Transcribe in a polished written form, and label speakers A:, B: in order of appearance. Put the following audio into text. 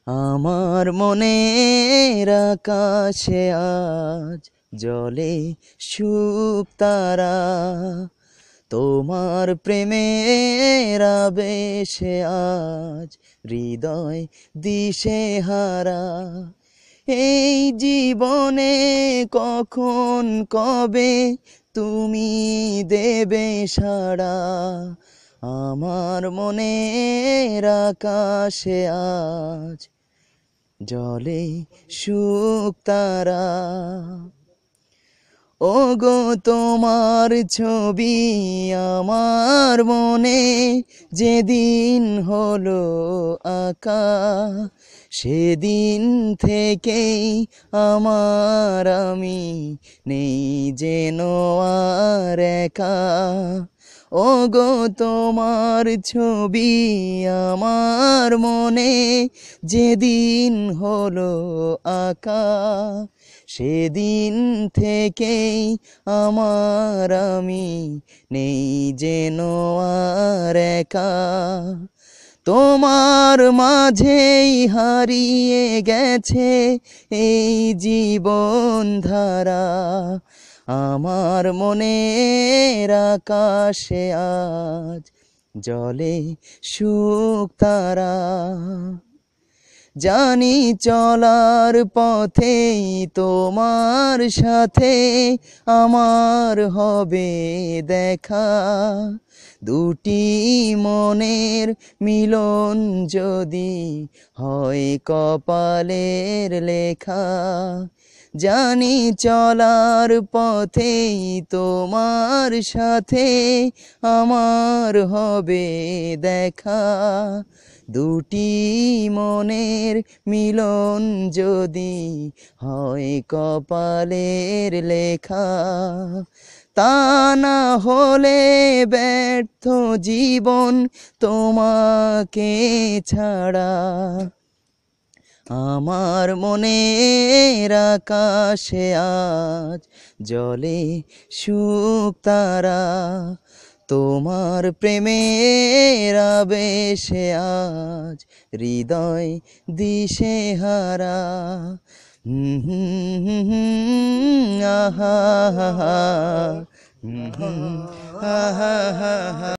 A: আমার মনের আকাশে আজ জ্বলে শুকতারা, তোমার প্রেমের আবেশে আজ হৃদয় দিশেহারা। এই জীবনে কখন কবে তুমি দেবে সাড়া, আমার মনের আকাশে আজ জ্বলে শুকতারা। ওগো তোমার ছবি আমার মনে যেদিন হলো আঁকা, সেদিন থেকেই আমার আমি নেই যেন আর একা। ওগো তোমার ছবি আমার মনে যেদিন হলো আঁকা, সেদিন থেকেই আমার আমি নেই যেন আর একা। তোমার মাঝেই হারিয়ে গেছে এই জীবন ধারা, আমার মনের আকাশে আজ জ্বলে শুকতারা। জানি চলার পথেই তোমার সাথে আমার হবে দেখা, দুটি মনের মিলন যদি হয় কপালের লেখা। জানি চলার পথেই তোমার সাথে আমার হবে দেখা, দুটি মনের মিলন যদি হয় কপালের লেখা। তা না হলে ব্যর্থ জীবন তোমাকে ছাড়া, আমার মনের আকাশে আজ জ্বলে শুকতারা। তোমার প্রেমের আবেশে আজ হৃদয় দিশেহারা। আহা, আহা, আহা, আহা।